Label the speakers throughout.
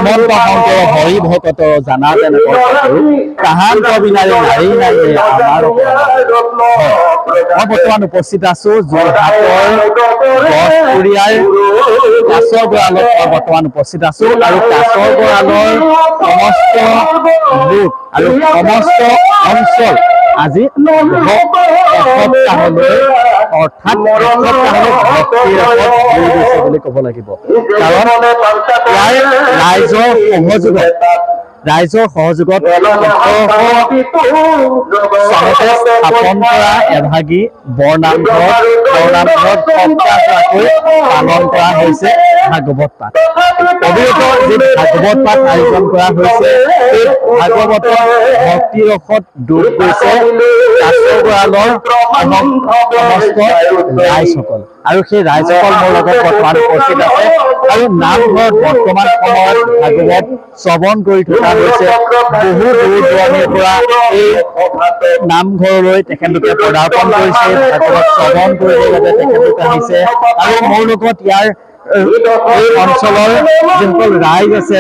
Speaker 1: শ্ৰীমন্ত শংকৰ হৰি ভকত জানা তেনেকৈ তাহান্ত বিনাৰে নাৰী নাই আমাৰ মই বৰ্তমান উপস্থিত আছো যোৰহাটৰ গছপুৰীয়াৰ কাছৰ গঁড়ালত মই বৰ্তমান উপস্থিত আছো আৰু কাছৰ গঁড়ালৰ সমস্ত লোক আৰু সমস্ত অঞ্চল আজি এসপ্তাহলৈ অৰ্থাৎ এসপ্তাহলৈ ভক্তিৰ ৰসত ভৰি গৈছে বুলি ক'ব লাগিব কাৰণ ইয়াৰ ৰাইজৰ সহযোগত চনতে স্থাপন কৰা এভাগী বৰনামঘৰত সপ্তাহকৈ পালন কৰা হৈছে ভাগৱত পাঠ অবিৰত যি ভাগৱত পাঠ আয়োজন কৰা হৈছে সেই ভাগৱতৰ ভক্তি ৰসত ডুব গৈছে কাছৰ গঁড়ালৰ সমস্ত ৰাইজসকল আৰু সেই ৰাইজসকল মোৰ লগত বৰ্তমান উপস্থিত আছে আৰু নামঘৰত বৰ্তমান সময়ত ভাগৱত শ্ৰৱণ কৰি থকা হৈছে বহু দূৰ দূৰণিৰ পৰা এই নামঘৰলৈ তেখেতলোকে পদাৰ্পণ কৰিছে ভাগৱত শ্ৰৱণ কৰিবৰ বাবে তেখেতলোক আহিছে আৰু মোৰ লগত ইয়াৰ এই অঞ্চলৰ যিসকল ৰাইজ আছে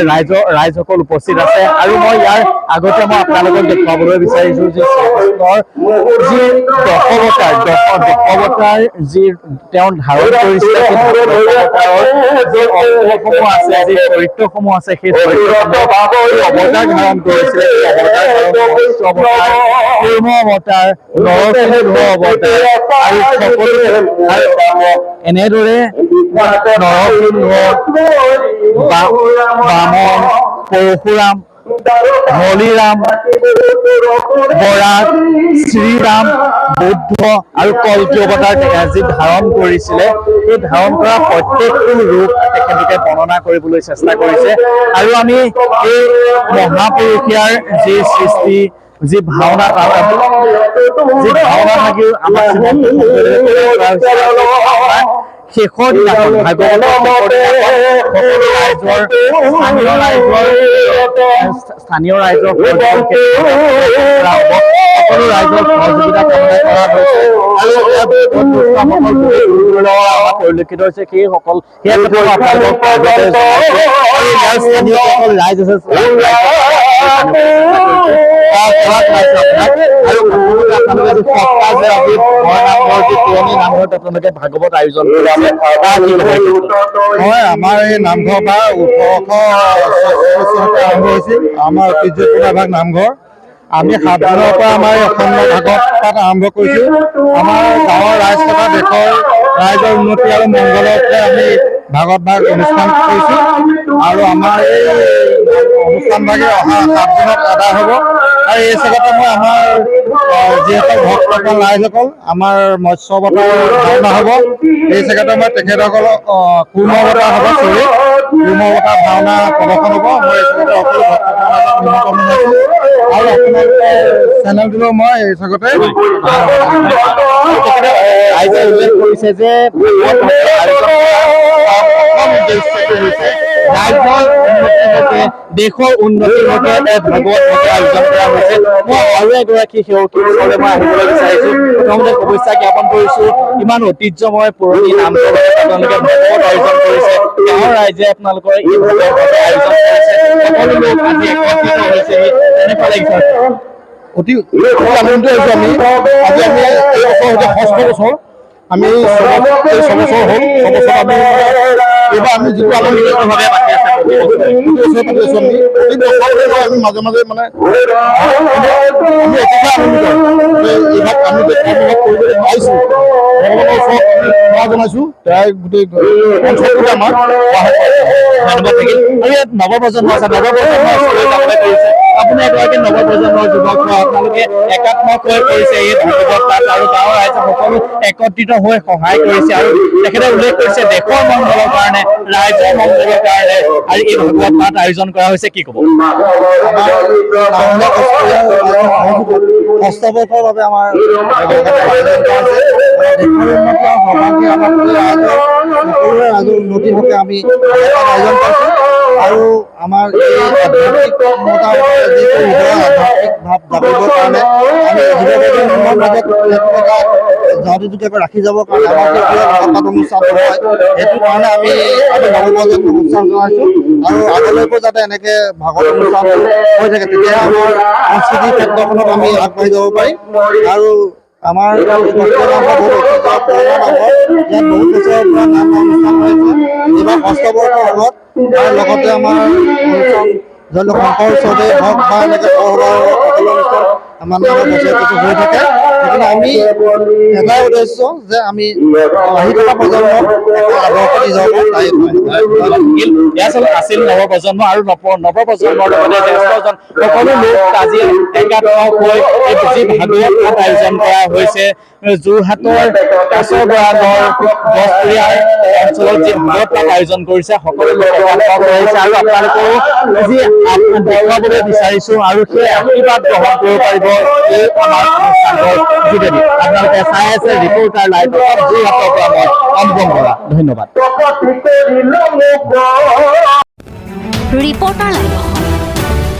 Speaker 1: ৰাইজসকল উপস্থিত আছে আৰু মই ইয়াৰ আগতে মই আপোনালোকক দেখুৱাবলৈ বিচাৰিছো যে শ্ৰীকৃষ্ণৰ যি দশৱতাৰ যি তেওঁ ধাৰণ কৰিছিলে সেই দশৱতাৰৰ যি অংশসমূহ আছে যি চৰিত্ৰসমূহ আছে সেই চৰিত্ৰসমূহ অৱতাৰ ধাৰণ কৰিছিলে কুৰ্ম অৱতাৰ নৰসিংহ অৱতাৰ আৰু সকলো এনেদৰে নৰসিংহ বামন পৰশুৰাম হলিৰাম বৰাক শ্ৰীৰাম বুদ্ধ আৰু কল্কি অৱতাৰ যি ধাৰণ কৰিছিলে সেই ধাৰণ কৰা প্ৰত্যেকটো ৰূপ তেখেতলোকে বৰ্ণনা কৰিবলৈ চেষ্টা কৰিছে আৰু আমি এই মহাপুৰুষীয়াৰ যি সৃষ্টি যি ভাওনা থাকি আমাৰ শেষৰ দিনাখন ভাগৱতৰ স্থানীয় ৰাইজৰ সকলো ৰাইজৰ সহযোগিতা কামনা কৰা হৈছে পৰিলক্ষিত হৈছে সেইসকল স্থানীয় ৰাইজ আছে নামঘৰত আপোনালোকে ভাগৱত আয়োজন কৰিছে
Speaker 2: হয় আমাৰ এই নামঘৰ বা 1866 আৰম্ভ হৈছিল আমাৰ ঐতিহ্যপূৰ্ণ ভাগ নামঘৰ আমি 7 দিনৰ পৰা আমাৰ অখণ্ড ভাগৱত পাঠ আৰম্ভ কৰিছোঁ আমাৰ গাঁৱৰ ৰাইজ তথা দেশৰ ৰাইজৰ উন্নতি আৰু মংগলতে আমি ভাগৱত ভাগ অনুষ্ঠান কৰিছোঁ আৰু আমাৰ এই অনুষ্ঠান ভাগে অহা 7 দিনত আদায় হ'ব আৰু এই চেগতে মই আমাৰ যিসকল ভক্তসকল ৰাইজসকল আমাৰ মৎস্য অৱতাৰ ভাওনা হ'ব এই চেগতে মই তেখেতসকলক কুৰ্ম অৱতাৰ হ'ব কুৰ্ম অৱতাৰ ভাওনা প্ৰদৰ্শন হ'ব মই এই চেগতে সকলো ভক্তসকলক নিমন্ত্ৰণ জনাইছোঁ আৰু আপোনালোকৰ চেনেলটোলৈ মই এই চেগতে
Speaker 1: ৰাইজে উল্লেখ কৰিছে যে দেশৰ উন্নতিৰ বাবে ভাগৱত আয়োজন কৰা হৈছে মই আৰু এগৰাকী সেৱকীৰ ওচৰলৈ মই আহিবলৈ বিচাৰিছো প্ৰথমতে শুভেচ্ছা জ্ঞাপন কৰিছো ইমান ঐতিহ্যময় পুৰণি নামঘৰ আপোনালোকে ভাগৱত আয়োজন কৰিছে গাঁৱৰ ৰাইজে আপোনালোকৰ এই ভাগৱত আয়োজন কৰিছে সকলো লোক আজি একত্ৰিত হৈছে তেনেকুৱা লাগিছে
Speaker 2: অতি আনন্দিত হৈছোঁ আমি আজি আমি এই বছৰ হৈছে 6 বছৰ আমি 6 বছৰ হ'ল 6 বছৰ আমি এইবাৰ আমি যিটো আনন্দিতভাৱে পাতি আছোঁ আমি মাজে মাজে মানে আমি একেবাৰে আনন্দিত এইভাগ আমি কৰিবলৈ পাইছোঁ ভগৱানৰ ওচৰত সেৱা জনাইছোঁ তাই গোটেই অঞ্চলটোতে আমাৰ
Speaker 1: ধন্যবাদ থাকিল আৰু ইয়াত নৱপ্ৰজন্ম আছে নৱপ্ৰজন্মৰ যাবলৈ কৰিছে আপুনি এগৰাকী নৱপ্ৰজন্মৰ যুৱক আপোনালোকে একাত্মকৈ কৰিছে এই ভাগৱত পাঠ আৰু গাঁৱৰ ৰাইজে সকলো একত্ৰিত হৈ সহায় কৰিছে আৰু তেখেতে উল্লেখ কৰিছে দেশৰ মংগলৰ কাৰণে ৰাইজৰ মংগলৰ কাৰণে আৰু এই ভাগৱত পাঠ আয়োজন কৰা হৈছে কি ক'ব
Speaker 2: 6 বছৰৰ বাবে আমাৰ সকলোৰে ৰাইজৰ উন্নতিৰ হকে আমি আয়োজন কৰিছোঁ আৰু আমাৰ এই আধ্যাত্মিক মতাৰ যিটো হৃদয় আধ্যাত্মিক ভাৱ জাগিবৰ কাৰণে আমি হৃদয় মাজত এটা জাতিটোকে ৰাখি যাবৰ কাৰণে আমাৰ যিটো ভাগৱত অনুষ্ঠান হয় সেইটো কাৰণে আমি নৱপ্ৰজন্মক উৎসাহ জনাইছোঁ আৰু আগলৈকো যাতে এনেকৈ ভাগৱত অনুষ্ঠান হৈ থাকে তেতিয়াহে আমাৰ সংস্কৃতিৰ ক্ষেত্ৰখনত আমি আগবাঢ়ি যাব পাৰিম আৰু আমাৰ সত্ৰীয়া নামঘৰ বহুত ঐতিহ্য পুৰণা নামঘৰ ইয়াত বহুত বছৰৰ পৰা নাম অনুষ্ঠান হৈছে এইবাৰ 6 বৰ্ষৰ আগত তাৰ লগতে আমাৰ অনুষ্ঠান ধৰি লওক শংকৰ উৎসৱেই হওক বা এনেকৈ সৰহৰ সকলো অনুষ্ঠান মানে আমাৰ বছৰে হৈ থাকে সেইকাৰণে আমি এটাই উদ্দেশ্য যে আমি আহি থকা প্ৰজন্মক আদৰ্শ দি যাব পাৰোঁ
Speaker 1: আছিল নৱপ্ৰজন্ম আৰু নৱপ্ৰজন্মৰ লগতে জ্যেষ্ঠজন সকলো লোক আজি একাত্ম হৈ এই যি ভাগৱত পাঠ আয়োজন কৰা হৈছে যোৰহাটৰ কাছৰগড়ালৰ গছপুৰীয়াৰ অঞ্চলত যি ভাগৱত পাঠ আয়োজন কৰিছে সকলো লোক একাত্ম কৰিছে আৰু আপোনালোকেও যি দেখুৱাবলৈ বিচাৰিছো আৰু সেই আশীৰ্বাদ গ্ৰহণ কৰিব পাৰিব এই আমাৰ অনুষ্ঠানৰ যোগেদি আপোনালোকে চাই আছে ৰিপৰ্টাৰ লাইভ যোৰহাটৰ পৰা মই অনুপম বৰা ধন্যবাদ
Speaker 3: ৰিপৰ্টাৰ লাইভ